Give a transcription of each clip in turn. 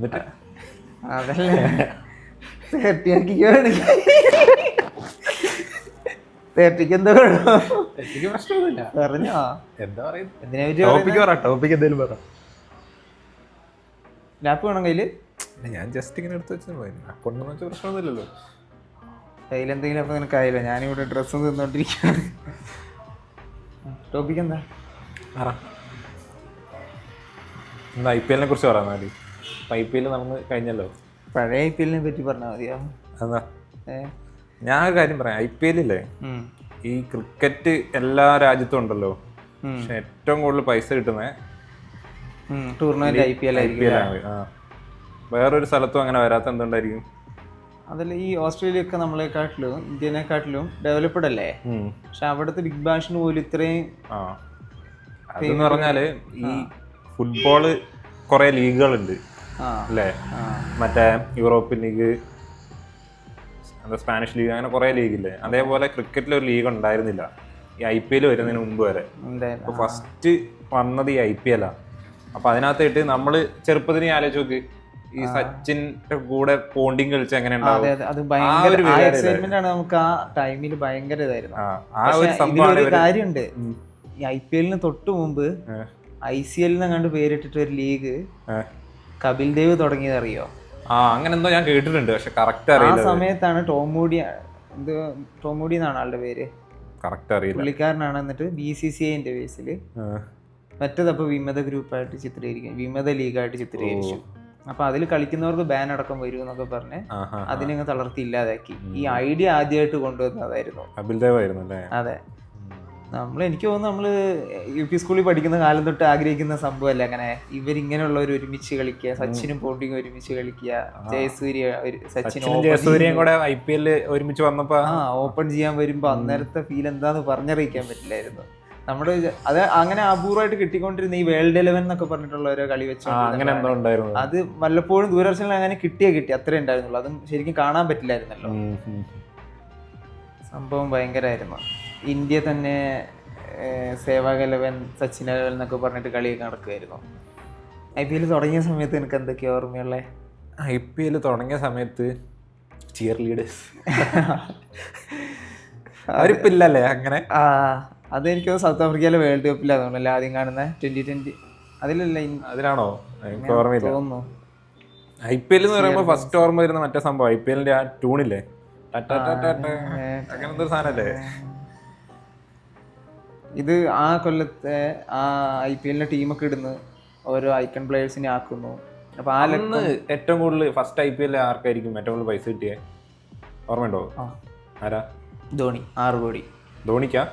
എന്നിട്ട് അതല്ലേ തേർട്ടിയാക്കിക്കുവാണെങ്കിൽ തേർട്ടിക്ക് എന്താ എനിക്ക് പ്രശ്നമൊന്നുമില്ല. പറഞ്ഞോ എന്താ പറയുക, എന്തിനാ ടോപ്പിക് എന്തെങ്കിലും പറ. ലാപ്പ് വേണം കയ്യില്. ഞാൻ ജസ്റ്റ് ഇങ്ങനെ എടുത്ത് വെച്ചാൽ പോയി. അക്കൗണ്ടെന്ന് വെച്ചാൽ പ്രശ്നമൊന്നുമില്ലല്ലോ. കയ്യിലെന്തെങ്കിലും അപ്പൊ നിനക്കായില്ല. ഞാനിവിടെ ഡ്രസ്സും തിന്നോണ്ടിരിക്കുകയാണ്. ടോപ്പിക് എന്താ? എന്താ IPL കുറിച്ച് പറയാൻ. IPL നടന്ന് കഴിഞ്ഞല്ലോ. പഴയ IPL പറ്റി പറഞ്ഞാൽ മതിയോ? എന്താ ഞാൻ ഒരു കാര്യം പറയാം. IPL ഈ ക്രിക്കറ്റ് എല്ലാ രാജ്യത്തും ഉണ്ടല്ലോ, പക്ഷെ ഏറ്റവും കൂടുതൽ പൈസ കിട്ടുന്നത് ടൂർണമെന്റ് IPL ആയിരിക്കും. വേറൊരു സ്ഥലത്തും അങ്ങനെ വരാത്ത എന്തുകൊണ്ടായിരിക്കും? അതല്ല, ഈ ഓസ്ട്രേലിയ ഒക്കെ നമ്മളെക്കാട്ടിലും ഇന്ത്യനെക്കാട്ടിലും ഡെവലപ്ഡ് അല്ലേ? പക്ഷെ അവിടുത്തെ ബിഗ് ബാഷിന് പോലും ഇത്രയും അതെന്ന് പറഞ്ഞാല് ഈ ഫുട്ബോള് കുറെ ലീഗുകളുണ്ട് അല്ലേ? മറ്റേ യൂറോപ്യൻ ലീഗ്, എന്താ സ്പാനിഷ് ലീഗ്, അങ്ങനെ കുറെ ലീഗില്ലേ? അതേപോലെ ക്രിക്കറ്റിലൊരു ലീഗ് ഉണ്ടായിരുന്നില്ല ഈ IPL വരുന്നതിന് മുമ്പ് വരെ. അപ്പൊ ഫസ്റ്റ് വന്നത് ഈ IPL ആ. അപ്പൊ അതിനകത്തായിട്ട് നമ്മള് ചെറുപ്പത്തിന് ആലോചിച്ച് നോക്ക്, ഈ സച്ചിന്റെ കൂടെ പോണ്ടിങ് കളിച്ച് എങ്ങനെ ഉണ്ടാവും. നമുക്ക് ആ ടൈമിൽ ഭയങ്കര ഇതായിരുന്നു. ഒരു കാര്യമുണ്ട്, ഈ IPL തൊട്ട് മുമ്പ് ICL കണ്ട് പേരിട്ടിട്ട് ഒരു ലീഗ് കപിൽ ദേവ് തുടങ്ങിയത് അറിയോ? അങ്ങനെ എന്തോ ഞാൻ കേട്ടിട്ടുണ്ട്, പക്ഷെ കറക്റ്റ് അറിയില്ല. ആ സമയത്താണ് ടോം മൂഡി എന്നാണ് ആളുടെ പേര്, കറക്റ്റ് അറിയില്ല, പുള്ളിക്കാരനാണ്. എന്നിട്ട് BCCIന്റെ ബേസില് മറ്റേതപ്പോ വിമത ഗ്രൂപ്പായിട്ട് ചിത്രീകരിക്കും, വിമത ലീഗായിട്ട് ചിത്രീകരിച്ചു. അപ്പൊ അതിൽ കളിക്കുന്നവർക്ക് ബാൻ അടക്കം വരും എന്നൊക്കെ പറഞ്ഞ് അതിനെ തളർത്തി ഇല്ലാതാക്കി. ഈ ഐഡിയ ആദ്യമായിട്ട് കൊണ്ടുവന്നതായിരുന്നു കപിൽ ദേവ് ആയിരുന്നു അല്ലേ? അതെ. എനിക്ക് തോന്നുന്നു നമ്മള് UP സ്കൂളിൽ പഠിക്കുന്ന കാലം തൊട്ട് ആഗ്രഹിക്കുന്ന സംഭവമല്ലേ അങ്ങനെ ഇവരിങ്ങനെയുള്ളവർ ഒരുമിച്ച് കളിക്കുക, സച്ചിനും പോണ്ടിങ്ങും ഒരുമിച്ച് കളിക്കുക, ജയസൂര്യയും കൂടെ IPL ഒരുമിച്ച് വന്നപ്പോ ഓപ്പൺ ചെയ്യാൻ വരുമ്പോ അന്നേരത്തെ ഫീൽ എന്താന്ന് പറഞ്ഞറിയിക്കാൻ പറ്റില്ലായിരുന്നു. നമ്മുടെ അത് അങ്ങനെ അപൂർവമായിട്ട് കിട്ടിക്കൊണ്ടിരുന്ന ഈ വേൾഡ് 11 എന്നൊക്കെ പറഞ്ഞിട്ടുള്ള ഓരോ കളി വെച്ചോ അത് വല്ലപ്പോഴും ദൂരദർശനിൽ അങ്ങനെ കിട്ടി അത്രേ ഉണ്ടായിരുന്നുള്ളൂ. അതും ശരിക്കും കാണാൻ പറ്റില്ലായിരുന്നല്ലോ. സംഭവം ഭയങ്കരമായിരുന്നു. ഇന്ത്യ തന്നെ സേവാഗ് 11, സച്ചിൻ 11 എന്നൊക്കെ പറഞ്ഞിട്ട് കളിയൊക്കെ നടക്കുമായിരുന്നു. IPL തുടങ്ങിയ സമയത്ത് എനിക്ക് എന്തൊക്കെയാ ഓർമ്മയുള്ളേ? IPL തുടങ്ങിയ സമയത്ത് ചിയർ ലീഡേഴ്സ് അവരിപ്പില്ലല്ലേ അങ്ങനെ? അതെനിക്ക് സൗത്ത് ആഫ്രിക്കയിലെ വേൾഡ് കപ്പിലാണ് തോന്നുന്നല്ലേ ആദ്യം കാണുന്നത്, 2020 അതിലല്ല? അതിലാണോ? എനിക്ക് ഓർമ്മയില്ല. തോന്നുന്നു IPL എന്ന് പറയുമ്പോൾ ഫസ്റ്റ് ഓർമ്മ വരുന്ന മറ്റേ സംഭവം IPLന്റെ ആ ട്യൂണില്ലേ, അങ്ങനത്തെ ഒരു സാധനല്ലേ ഇത്? ആ കൊല്ലത്തെ ആ IPL ടീമൊക്കെ ഇടുന്നു, ഓരോ ഐക്കൺ പ്ലേയേഴ്സിനെ ആക്കുന്നു. അപ്പൊ ഏറ്റവും കൂടുതൽ ഫസ്റ്റ് IPL ആർക്കായിരിക്കും ഏറ്റവും കൂടുതൽ പൈസ കിട്ടിയേ ഓർമ്മയുണ്ടോ? ആരാ? ധോണി. 6 കോടി. ധോണിക്കാ?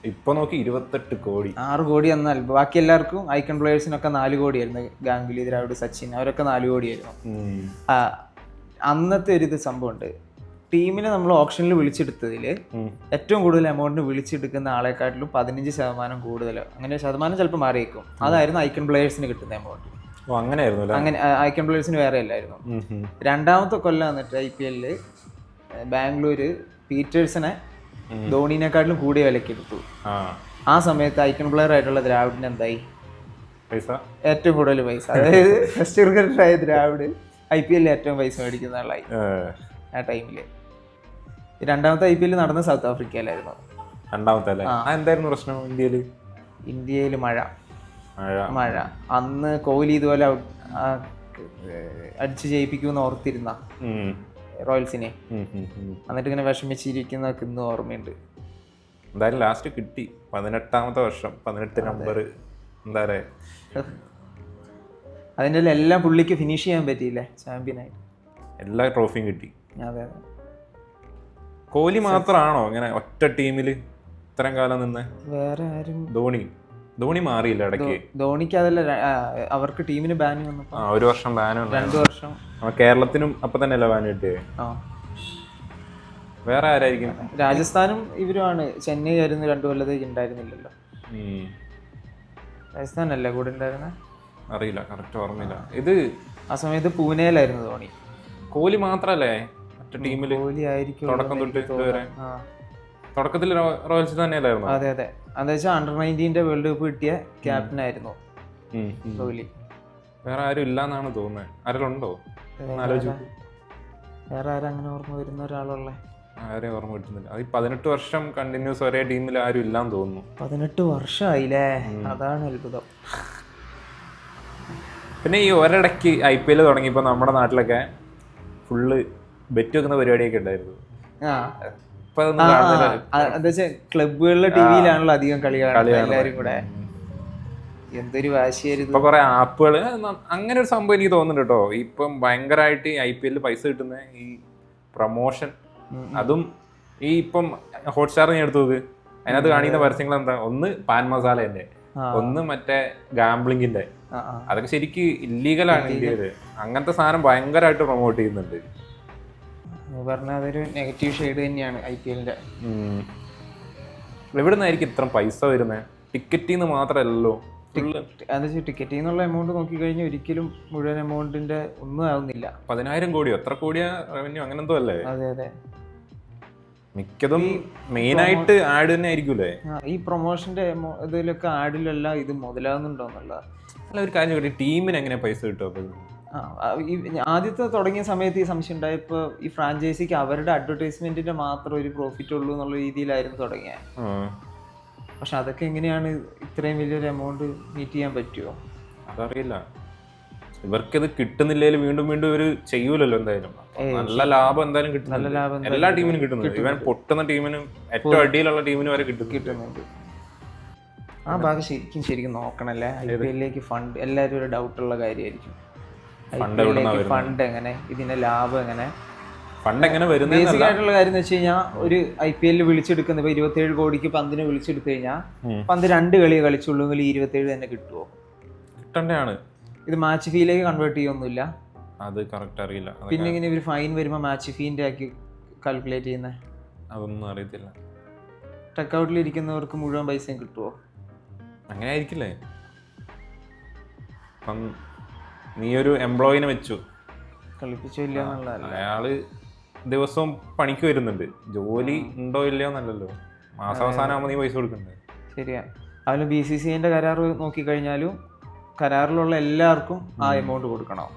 ഇപ്പൊ നോക്കി 28 കോടി. 6 കോടി എന്നാൽ ബാക്കി എല്ലാവർക്കും ഐക്കൺ പ്ലേയേഴ്സിനൊക്കെ 4 കോടിയായിരുന്നു. ഗാംഗുലി, ദ്രാവിഡ്, സച്ചിൻ അവരൊക്കെ 4 കോടിയായിരുന്നു. അന്നത്തെ ഒരു സംഭവമുണ്ട്, ടീമിനെ നമ്മൾ ഓപ്ഷനിൽ വിളിച്ചെടുത്തതിൽ ഏറ്റവും കൂടുതൽ എമൗണ്ടിന് വിളിച്ചെടുക്കുന്ന ആളെക്കാട്ടിലും 15% കൂടുതലോ, അങ്ങനെ ശതമാനം ചിലപ്പോൾ മാറിയേക്കും, അതായിരുന്നു ഐക്കൺ പ്ലേയേഴ്സിന് കിട്ടുന്ന എമൗണ്ട്. അങ്ങനെ ഐക്കൺ പ്ലേയേഴ്സിന് വേറെ അല്ലായിരുന്നു. രണ്ടാമത്തെ കൊല്ലം വന്നിട്ട് IPL ബാംഗ്ലൂര് പീറ്റേഴ്സിനെ ധോണിനെക്കാട്ടിലും കൂടിയ വിലക്ക് എടുത്തു. ആ സമയത്ത് ഐക്കൺ പ്ലെയർ ആയിട്ടുള്ള ദ്രാവിഡിന് എന്തായി? ഏറ്റവും കൂടുതൽ പൈസ. അതായത് ഫസ്റ്റ് ക്രിക്കറ്ററായ ദ്രാവിഡ് IPL ഏറ്റവും പൈസ മേടിക്കുന്ന ആളായി ആ ടൈമില്. രണ്ടാമത്തെ IPL നടന്ന സൗത്ത് ആഫ്രിക്കയിലായിരുന്നു. എന്തായിരുന്നു പ്രശ്നം? ഇന്ത്യയിൽ മഴ. അന്ന് കോഹ്ലി ഇതുപോലെ അടിച്ചു ജയിപ്പിക്കുമെന്ന് ഓർത്തിരുന്ന റോയൽസിനെ, എന്നിട്ട് ഇങ്ങനെ വിഷമിച്ചിരിക്കുന്നതൊക്കെ ഇന്ന് ഓർമ്മയുണ്ട്. എന്തായാലും ലാസ്റ്റ് കിട്ടി, 18ാമത്തെ വർഷം 18 നമ്പർ. എന്താ പറയാ, അതിൻ്റെ എല്ലാം പുള്ളിക്ക് ഫിനിഷ് ചെയ്യാൻ പറ്റിയില്ലേ, ചാമ്പ്യനായിട്ട് എല്ലാ ട്രോഫിയും കിട്ടി. അതെ. കോഹ്ലി മാത്രമാണോ ഇങ്ങനെ ഒറ്റ ടീമില് ഇത്രയും കാലം നിന്ന്? വേറെ ആരും? ധോണി മാറിയില്ല ഇടയ്ക്ക്. ധോണിക്ക് അതല്ല, അവർക്ക് ടീമിന് ബാൻ വന്നപ്പോ 1 വർഷം ബാൻ, 2 വർഷം. കേരളത്തിനും അപ്പൊ തന്നെ അല്ല ബാൻ കിട്ടിയേ. വേറെ ആരായിരിക്കും? രാജസ്ഥാനും ഇവരുമാണ്. ചെന്നൈ ആയിരുന്നു 2 കൊല്ലത്തേക്ക് ഉണ്ടായിരുന്നില്ലല്ലോ. രാജസ്ഥാനല്ലേ കൂടെ ഉണ്ടായിരുന്നെ? അറിയില്ല, കറക്റ്റ് ഓർമ്മയില്ല. ഇത് ആ സമയത്ത് പൂനെയിലായിരുന്നു ധോണി. കോഹ്ലി മാത്രല്ലേ മറ്റേ ടീമില്? കോഹ്ലി ആയിരിക്കും തുടക്കം തൊട്ട് ഇതുവരെ. തുടക്കത്തിൽ റോയൽസ് തന്നെയല്ലായിരുന്നു? അതെ. എന്താ വെച്ചാൽ അണ്ടർ 19 വേൾഡ് കപ്പ് കിട്ടിയ ക്യാപ്റ്റൻ ആയിരുന്നു കോഹ്ലി. വേറെ ആരും ഇല്ലാന്നാണ് തോന്നുന്നത്. ആരെങ്കിലും ഉണ്ടോ? ആലോചിച്ചു. വേറെ ആരും അങ്ങനെ ഓർമ്മ വരുന്ന ഒരാളുള്ളേ? ആരെയും ഓർമ്മ കിട്ടുന്നില്ല. അത് 18 വർഷം കണ്ടിന്യൂസ് ഒരേ ടീമിൽ ആരും ഇല്ലാന്ന് തോന്നുന്നു. 18 വർഷമായില്ലേ, അതാണ് അത്ഭുതം. പിന്നെ ഈ ഒരിടയ്ക്ക് IPL തുടങ്ങിയപ്പോൾ നമ്മുടെ നാട്ടിലൊക്കെ ഫുള്ള് ബെറ്റ് വെക്കുന്ന പരിപാടിയൊക്കെ ഉണ്ടായിരുന്നു. ഇപ്പൊ അതൊന്നും കാണുന്നില്ല. എന്താ ക്ലബുകളിലെ ടിവിയിലാണല്ലോ അധികം കളി കാണുന്നത് എല്ലാരും കൂടെ. എന്തൊരു വാശിയായിരുന്നു. ഇപ്പൊ കുറെ ആപ്പുകൾ അങ്ങനെ ഒരു സംഭവം എനിക്ക് തോന്നുന്നുണ്ട് കേട്ടോ. ഇപ്പം ഭയങ്കരമായിട്ട് IPL പൈസ കിട്ടുന്ന ഈ പ്രൊമോഷൻ, അതും ഈ ഇപ്പം ഹോട്ട്സ്റ്റാർ എടുത്തു നോക്ക്, അതിനകത്ത് കാണിക്കുന്ന പരസ്യങ്ങൾ എന്താ? ഒന്ന് പാൻ മസാലേന്റെ, ഒന്ന് മറ്റേ ഗാംബ്ലിങ്ങിന്റെ. അതൊക്കെ ശരിക്ക് ഇല്ലീഗലാണ് ഇന്ത്യയില്. അങ്ങനത്തെ സാധനം ഭയങ്കരമായിട്ട് പ്രൊമോട്ട് ചെയ്യുന്നുണ്ട്. പറഞ്ഞാൽ അതൊരു നെഗറ്റീവ് ഷെയ്ഡ് തന്നെയാണ് IPL-ന്റെ. എവിടെ നിന്നായിരിക്കും ഇത്ര പൈസ വരുന്നത്? ടിക്കറ്റിൽ നിന്ന് മാത്രമല്ലല്ലോ. ടിക്കറ്റിൽ നിന്നുള്ള എമൗണ്ട് നോക്കിക്കഴിഞ്ഞാൽ ഒരിക്കലും മുഴുവൻ എമൗണ്ടിന്റെ ഒന്നും ആവുന്നില്ല. 10,000 കോടിയോ എത്ര കോടിയാ റവന്യൂ അങ്ങനെ എന്തോ അല്ലേ? അതെ അതെ. മിക്കതും മെയിനായിട്ട് ആഡ് തന്നെ ആയിരിക്കൂലേ? ഈ പ്രൊമോഷന്റെ ഇതിലൊക്കെ ആഡിലെല്ലാം ഇത് മുതലാകുന്നുണ്ടോന്നുള്ള. അല്ല, ഒരു കാര്യം കിട്ടി, ടീമിന് എങ്ങനെ പൈസ കിട്ടും? ആദ്യത്തെ തുടങ്ങിയ സമയത്ത് ഈ സംശയം ഉണ്ടായപ്പോൾ ഈ ഫ്രാഞ്ചൈസിക്ക് അവരുടെ അഡ്വർടൈസ്മെന്റിന്റെ മാത്രം ഒരു പ്രോഫിറ്റ് ഉള്ളൂ എന്നുള്ള രീതിയിലായിരുന്നു തുടങ്ങിയത്. പക്ഷെ അതൊക്കെ എങ്ങനെയാണ് ഇത്രയും വലിയൊരു എമൗണ്ട് മീറ്റ് ചെയ്യാൻ പറ്റുമോ? അതറിയില്ല. ഇവർക്കിത് കിട്ടുന്നില്ലെങ്കിൽ വീണ്ടും വീണ്ടും ഇവര് ചെയ്യൂലല്ലോ. എന്തായാലും നല്ല ലാഭം എന്തായാലും കിട്ടും. നല്ല ലാഭം എല്ലാ ടീമിനും കിട്ടുന്നുണ്ട്. ഇവൻ പൊട്ടുന്ന ടീമിനും ഏറ്റവും അടിയിലുള്ള ടീമിനും വരെ കിട്ടുന്നുണ്ട്. ആ ഭാഗം ശരിക്കും നോക്കണല്ലേ. IPL-ലേക്ക് ഫണ്ട് എല്ലാവരും ഒരു ഡൗട്ടുള്ള കാര്യമായിരിക്കും. ഫണ്ട് എങ്ങനെ, ഇതിന്റെ ലാഭം എങ്ങനെ, ഫണ്ട് എങ്ങനെ വരുന്നത്? ബേസിക് ആയിട്ടുള്ള കാര്യം എന്ന് വെച്ച് കഴിഞ്ഞാൽ ഒരു IPL വിളിച്ചെടുക്കുന്ന 27 കോടിക്ക് പന്തിന് വിളിച്ചെടുത്തു കഴിഞ്ഞാൽ പന്ത് 2 കളി കളിച്ചുള്ളൂങ്കിൽ 27 തന്നെ കിട്ടുമോ? കിട്ടണ്ടാണ്. ഇത് മാച്ച് ഫീയിലേക്ക് കൺവേർട്ട് ചെയ്യൊന്നുമില്ല. അത് കറക്റ്റ് അറിയില്ല. പിന്നെ ഇങ്ങനെ ഒരു ഫൈൻ വരുമ്പോൾ മാച്ച് ഫീൻ്റെ ആക്കി കാൽക്കുലേറ്റ് ചെയ്യുന്നത് അതൊന്നും അറിയത്തില്ല. ടെക്കൗട്ടിൽ ഇരിക്കുന്നവർക്ക് മുഴുവൻ പൈസയും കിട്ടുമോ? അങ്ങനെ ആയിരിക്കില്ലേ. നീ ഒരു എംപ്ലോയിനെ വെച്ചു, കളിപ്പിച്ചില്ല എന്നുള്ളതല്ല. അയാള് ദിവസവും പണിക്ക് വരുന്നുണ്ട്, ജോലി ഉണ്ടോ ഇല്ലയോ എന്നല്ലല്ലോ. മാസാവസാനം ആകുമ്പോൾ നീ പൈസ കൊടുക്കണ്ടേ? ശരിയാ. അതിൽ BCCIന്റെ കരാർ നോക്കിക്കഴിഞ്ഞാലും കരാറിലുള്ള എല്ലാവർക്കും ആ എമൗണ്ട് കൊടുക്കണം.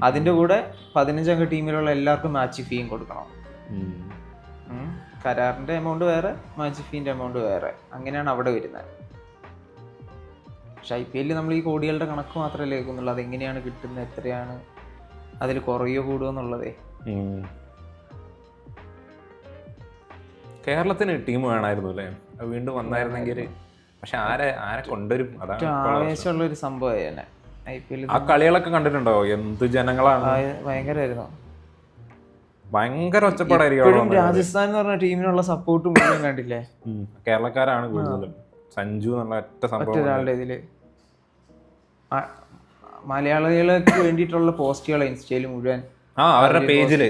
അതിന്റെ കൂടെ 15 അംഗ ടീമിലുള്ള എല്ലാവർക്കും മാച്ച് ഫീയും കൊടുക്കണം. കരാറിന്റെ എമൗണ്ട് വേറെ, മാച്ച് ഫീന്റെ എമൗണ്ട് വേറെ, അങ്ങനെയാണ് അവിടെ വരുന്നത്. പക്ഷെ IPL നമ്മൾ ഈ കോടികളുടെ കണക്ക് മാത്രമല്ലേ കേൾക്കുന്നുള്ളൂ. അതെങ്ങനെയാണ് കിട്ടുന്നത്, എത്രയാണ്, അതിൽ കുറയോ കൂടുമോ എന്നുള്ളതേ. കേരളത്തിന് ടീം വേണമായിരുന്നു അല്ലേ? വീണ്ടും വന്നായിരുന്നെങ്കിൽ. പക്ഷെ ആരെ കൊണ്ടുവരും? അതാണ് ആവേശമുള്ള ഒരു സംഭവം IPL. ആ കളികളൊക്കെ കണ്ടിട്ടുണ്ടോ? എന്ത് ജനങ്ങളാണ്! ഭയങ്കരമായിരുന്നു. ഭയങ്കര ഒച്ചപ്പാടായിരിക്കും. രാജസ്ഥാൻ എന്ന് പറഞ്ഞ ടീമിനുള്ള സപ്പോർട്ട് മുഴുവൻ കണ്ടില്ലേ? കേരളക്കാരാണ് കൂടുതലും. സഞ്ജു എന്നുള്ള ഒറ്റ സംഭവം ഒരാളുടെ ഇതില് മലയാളികൾക്ക് വേണ്ടിയിട്ടുള്ള പോസ്റ്റുകൾ ഇൻസ്റ്റയിൽ മുഴുവൻ അവരുടെ പേജില്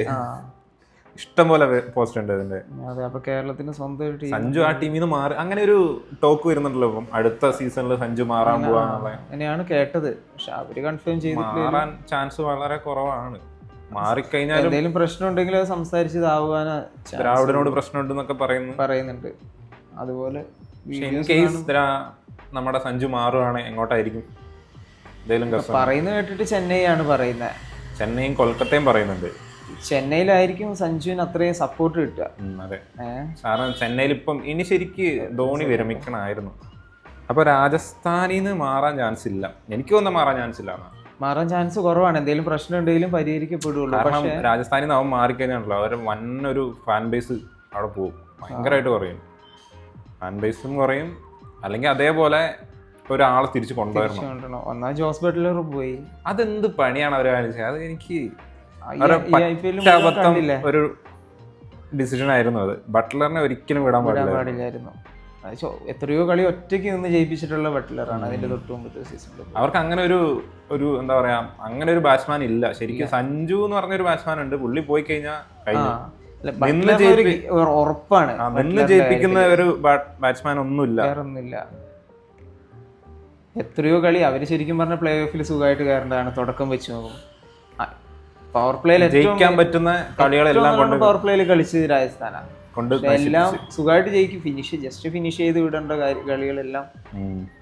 ഇഷ്ടം പോലെ പോസ്റ്റ് ഉണ്ട് അതിന്റെ. അതെ. അപ്പൊ കേരളത്തിന് സ്വന്തം ടീം സഞ്ജു ആ ടീമിൽ നിന്ന് മാറി, അങ്ങനെ ഒരു ടോക്ക് വരുന്നുണ്ടല്ലോ. ഇപ്പം അടുത്ത സീസണിൽ സഞ്ജു മാറാൻ പോവാന്നുള്ള അങ്ങനെയാണ് കേട്ടത്. പക്ഷെ അവര് കൺഫേം ചെയ്തിട്ട് മാറാൻ ചാൻസ് വളരെ കുറവാണ്. മാറിക്കഴിഞ്ഞാൽ എന്തെങ്കിലും പ്രശ്നം ഉണ്ടെങ്കിൽ അത് സംസാരിച്ചതാവാൻ ദ്രാവിഡിനോട് പ്രശ്നമുണ്ടെന്നൊക്കെ പറയുന്നുണ്ട്. അതുപോലെ ഇൻ കേസ് നമ്മുടെ സഞ്ജു മാറുകയാണ്, എങ്ങോട്ടായിരിക്കും? പറയുന്നത് കേട്ടിട്ട് ചെന്നൈ ആണ് പറയുന്നത്. ചെന്നൈയും കൊൽക്കത്തയും പറയുന്നുണ്ട്. ചെന്നൈയിലായിരിക്കും സഞ്ജുവിന് അത്രയും സപ്പോർട്ട് കിട്ടുക. അതെ, കാരണം ചെന്നൈയിൽ ഇപ്പം ഇനി ശരിക്ക് ധോണി വിരമിക്കണമായിരുന്നു. അപ്പൊ രാജസ്ഥാനിൽ നിന്ന് മാറാൻ ചാൻസ് ഇല്ല. എനിക്ക് തോന്നുന്ന മാറാൻ ചാൻസ് ഇല്ല. മാറാൻ ചാൻസ് കുറവാണ്. എന്തെങ്കിലും പ്രശ്നം ഉണ്ടെങ്കിലും പരിഹരിക്കപ്പെടുള്ളൂ. കാരണം രാജസ്ഥാനിൽ നിന്ന് അവൻ മാറിക്കഴിഞ്ഞാണല്ലോ അവര് വന്നൊരു ഫാൻ ബേസ് അവിടെ പോകും, ഭയങ്കരമായിട്ട് കുറയും. ഫാൻ ബേസും കുറയും. അല്ലെങ്കിൽ അതേപോലെ ഒരാളെ തിരിച്ചു കൊണ്ടുവരണം. ഒന്നാ ജോസ് ബട്ട്ലർ പോയി. അതെന്ത് പണിയാണ് അവര് കാണിച്ചത്? അത് എനിക്ക് ഒരു ഡിസിഷൻ ആയിരുന്നു അത്. ബട്ട്ലറിനെ ഒരിക്കലും വിടാൻ പാടില്ലായിരുന്നു. എത്രയോ കളി ഒറ്റയ്ക്ക് നിന്ന് ജയിപ്പിച്ചിട്ടുള്ള ബട്ട്ലറാണ് അതിന്റെ തൊട്ട് മുമ്പത്തെ സീസണിൽ. അവർക്ക് അങ്ങനെ ഒരു എന്താ പറയാ, അങ്ങനെ ഒരു ബാറ്റ്സ്മാൻ ഇല്ല ശരിക്കും. സഞ്ജു എന്ന് പറഞ്ഞൊരു ബാറ്റ്സ്മാൻ ഉണ്ട്, പുള്ളി പോയി കഴിഞ്ഞാൽ ഉറപ്പാണ്. നിന്ന് ജയിപ്പിക്കുന്ന ഒരു ബാറ്റ്സ്മാൻ ഒന്നുമില്ല. എത്രയോ കളി അവര് ശരിക്കും പറഞ്ഞ പ്ലേ ഓഫിൽ സുഖമായിട്ട് കയറേണ്ടതാണ്. തുടക്കം വെച്ച് നോക്കും പവർ പ്ലേയിൽ ജയിക്കാൻ പറ്റുന്ന കളികളെല്ലാം പവർ പ്ലേയിൽ കളിച്ച് രാജസ്ഥാനാണ്. എല്ലാം സുഖമായിട്ട് ജയിക്കും. ജസ്റ്റ് ഫിനിഷ് ചെയ്ത് വിടേണ്ട കളികളെല്ലാം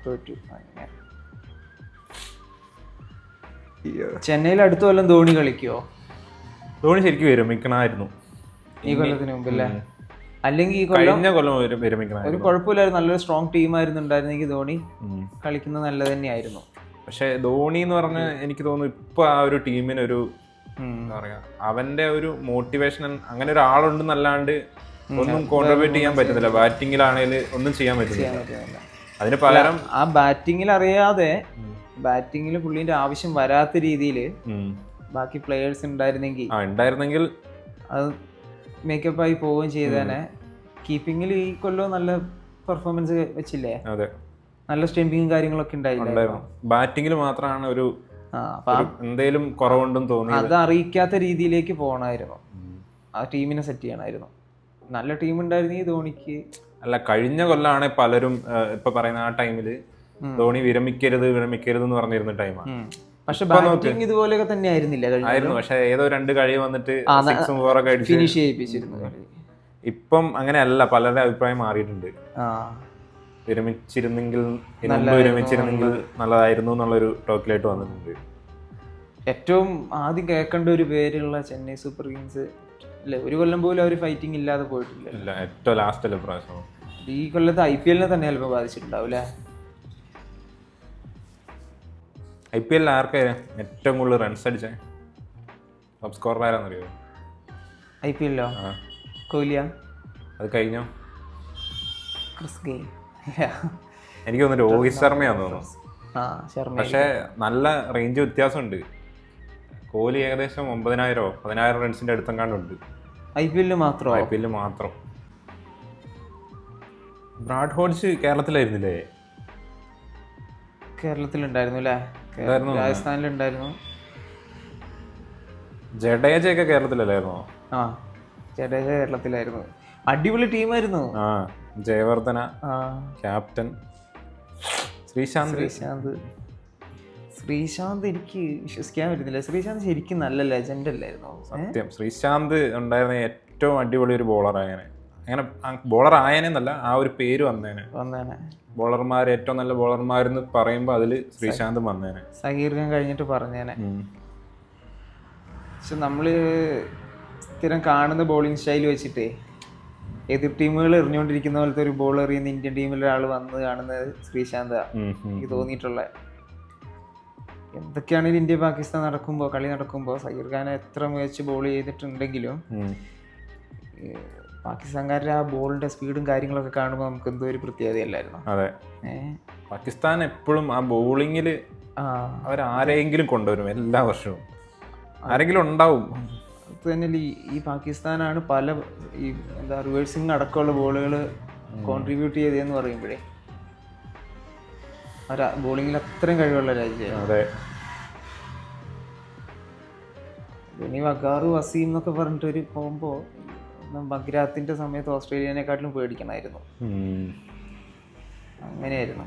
തോറ്റു. ചെന്നൈയിൽ അടുത്ത കൊല്ലം ധോണി കളിക്കുവോ? ധോണി ശരിക്കും വിരമിക്കണമായിരുന്നു ഈ കൊല്ലത്തിന് മുമ്പല്ലേ? അല്ലെങ്കിൽ ഈ കൊല്ലം കഴിഞ്ഞ കൊല്ലം വിരമിക്കണമായിരുന്നു. ഒരു കുഴപ്പമില്ലായിരുന്നു, നല്ലൊരു സ്ട്രോങ് ടീമായിരുന്നു ഉണ്ടായിരുന്നെങ്കിൽ ധോണി കളിക്കുന്നത് നല്ലത് തന്നെയായിരുന്നു. പക്ഷെ ധോണി എന്ന് പറഞ്ഞ എനിക്ക് തോന്നുന്നു ഇപ്പൊ ആ ഒരു ടീമിനൊരു എന്താ പറയാ, അവന്റെ ഒരു മോട്ടിവേഷൻ അങ്ങനെ ഒരാളുണ്ടെന്നല്ലാണ്ട് ഒന്നും കോൺട്രിബ്യൂട്ട് ചെയ്യാൻ പറ്റുന്നില്ല. ബാറ്റിങ്ങിലാണെങ്കിൽ ഒന്നും ചെയ്യാൻ പറ്റുന്നില്ല. അതിന് പകരം ആ ബാറ്റിങ്ങിൽ അറിയാതെ ബാറ്റിങ്ങിൽ പുള്ളിന്റെ ആവശ്യം വരാത്ത രീതിയിൽ ബാക്കി പ്ലേയേഴ്സ് ഉണ്ടായിരുന്നെങ്കിൽ അത് മേക്കപ്പ് ആയി പോവുകയും ചെയ്തേനെ. കീപ്പിങ്ങിൽ ഈ കൊല്ലം നല്ല പെർഫോമൻസ് വെച്ചില്ലേ? അതെ, നല്ല സ്റ്റംപിങ്ങും കാര്യങ്ങളൊക്കെ ഉണ്ടായിരുന്നു. ബാറ്റിങ്ങിൽ മാത്രമാണ് ഒരു എന്തേലും കുറവുണ്ടെന്ന് തോന്നി. അത് അറിയിക്കാത്ത രീതിയിലേക്ക് പോകണമായിരുന്നു, ആ ടീമിനെ സെറ്റ് ചെയ്യണമായിരുന്നു. നല്ല ടീം ഉണ്ടായിരുന്നെങ്കിൽ ധോണിക്ക്. അല്ല, കഴിഞ്ഞ കൊല്ലാണ് പലരും ഇപ്പൊ പറയുന്ന ആ ടൈമില് ധോണി വിരമിക്കരുത് എന്ന് പറഞ്ഞിരുന്ന ടൈമാണ്. പക്ഷെ ബാറ്റിംഗ് ഇതുപോലെയൊക്കെ തന്നെ ആയിരുന്നു. പക്ഷെ ഏതോ 2 കഴി വന്നിട്ട് ഫിനിഷ് ചെയ്യിപ്പിച്ചിരുന്നു. ഇപ്പം അങ്ങനെയല്ല, പലരുടെ അഭിപ്രായം മാറിയിട്ടുണ്ട്. വിരമിച്ചിരുന്നെങ്കിൽ നല്ലതായിരുന്നു എന്നുള്ളൊരു ടോക്കിലായിട്ട് വന്നിട്ടുണ്ട്. ഏറ്റവും ആദ്യം കേൾക്കേണ്ട ഒരു പേരുള്ള ചെന്നൈ സൂപ്പർ കിങ്സ് അല്ലേ, ഒരു കൊല്ലം പോലും അവർ ഫൈറ്റിംഗ് ഇല്ലാതെ പോയിട്ടില്ല. ഏറ്റവും ലാസ്റ്റ് പ്രാവശ്യം ഈ കൊല്ലത്ത് IPL തന്നെ ചിലപ്പോൾ ബാധിച്ചിട്ടുണ്ടാവും അല്ലേ? IPL ആർക്കാ ഏറ്റവും കൂടുതൽ റൺസ് അടിച്ചേ? ടോപ്പ് സ്കോറർ ആരാന്നറിയോ? IPL കോഹ്ലിയാ? അത് കഴിഞ്ഞോ? Chris Gayle. എനിക്ക് തോന്നുന്നു രോഹിത് ശർമ്മയാന്ന് തോന്നുന്നു. പക്ഷേ നല്ല റേഞ്ച് വ്യത്യാസമുണ്ട്. കോഹ്ലി ഏകദേശം 9,000 റൺസിന്റെ അടുത്തെങ്ങാണ്ടുണ്ട്. IPL മാത്രം. ബ്രാഡ് ഹോഡ്ജ് കേരളത്തിലായിരുന്നില്ലേ? കേരളത്തിലുണ്ടായിരുന്നു അല്ലേ? രാജസ്ഥാനിലുണ്ടായിരുന്നു. ജഡേജയൊക്കെ കേരളത്തിലല്ലായിരുന്നോ? ജഡേജ കേരളത്തിലായിരുന്നു. അടിപൊളി ടീമായിരുന്നു. ജയവർദ്ധന ക്യാപ്റ്റൻ. ശ്രീശാന്ത് എനിക്ക് വിശ്വസിക്കാൻ പറ്റുന്നില്ല. ശ്രീശാന്ത് ശരിക്കും നല്ല ലെജൻഡ് അല്ലായിരുന്നു. സത്യം, ശ്രീശാന്ത് ഉണ്ടായിരുന്ന ഏറ്റവും അടിപൊളി ഒരു ബോളറായനെ. അങ്ങനെ ബോളർ ആയനെന്നല്ല, ആ ഒരു പേര് വന്നേനെ. ബോളർമാർ ഏറ്റവും നല്ല ബോളർമാരെന്ന് പറയുമ്പോൾ അതിൽ ശ്രീശാന്ത് വന്നേനെ. സഹീർ ഖാൻ കഴിഞ്ഞിട്ട് പറഞ്ഞേനെ. പക്ഷെ നമ്മള് സ്ഥിരം കാണുന്ന ബോളിംഗ് സ്റ്റൈൽ വെച്ചിട്ടേ എതിർ ടീമുകൾ എറിഞ്ഞുകൊണ്ടിരിക്കുന്ന പോലത്തെ ഒരു ബോൾ എറിയുന്ന ഇന്ത്യൻ ടീമിൽ ഒരാൾ വന്ന് കാണുന്നത് ശ്രീശാന്താ എനിക്ക് തോന്നിയിട്ടുള്ള. എന്തൊക്കെയാണെങ്കിലും ഇന്ത്യ പാകിസ്ഥാൻ കളി നടക്കുമ്പോൾ സഹീർ ഖാൻ എത്ര മികച്ച് ബോൾ ചെയ്തിട്ടുണ്ടെങ്കിലും പാകിസ്ഥാൻകാരുടെ ആ ബോളിന്റെ സ്പീഡും കാര്യങ്ങളൊക്കെ കാണുമ്പോൾ നമുക്ക് എന്തോ ഒരു പ്രത്യേകതയല്ലായിരുന്നു. അതെ, പാകിസ്ഥാൻ എപ്പോഴും ആ ബോളിങ്ങിൽ അവരാരെങ്കിലും കൊണ്ടുവരും. എല്ലാ വർഷവും ആരെങ്കിലും ഉണ്ടാവും. അത് തന്നെ ഈ പാകിസ്ഥാനാണ് പല ഈ റിവേഴ്സിങ് അടക്കമുള്ള ബോളുകൾ കോൺട്രിബ്യൂട്ട് ചെയ്തതെന്ന് പറയുമ്പോഴേ ബോളിങ്ങിൽ അത്രയും കഴിവുള്ള രാജ്യമാണ്. അതെ, ഇനി വഖാറു വസീം എന്നൊക്കെ പറഞ്ഞിട്ടൊരു കോമ്പോ ബഗ്രാത്തിന്റെ സമയത്ത് ഓസ്ട്രേലിയനെക്കാട്ടിലും പേടിക്കണമായിരുന്നു. അങ്ങനെയായിരുന്നു.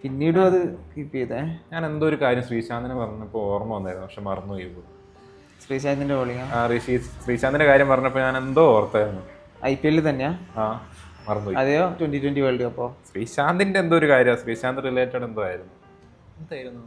പിന്നീടും അത് കീപ്പ് ചെയ്തേ. ഞാൻ എന്തോ ഒരു കാര്യം ശ്രീശാന്തിനെ പറഞ്ഞപ്പോൾ ഓർമ്മ വന്നായിരുന്നു, പക്ഷെ മറന്നുപോയി. ശ്രീശാന്തിന്റെ ബോളിംഗ് ശ്രീശാന്തിന്റെ കാര്യം പറഞ്ഞപ്പോൾ ഞാൻ എന്തോ ഓർത്തായിരുന്നു. IPL തന്നെയാ? മറന്നുപോയി. അതെയോ 2020 വേൾഡ് കപ്പോ? ശ്രീശാന്തിന്റെ എന്തോ ഒരു കാര്യം, ശ്രീശാന്ത് റിലേറ്റഡ് എന്തോ ആയിരുന്നു. എന്തായിരുന്നു?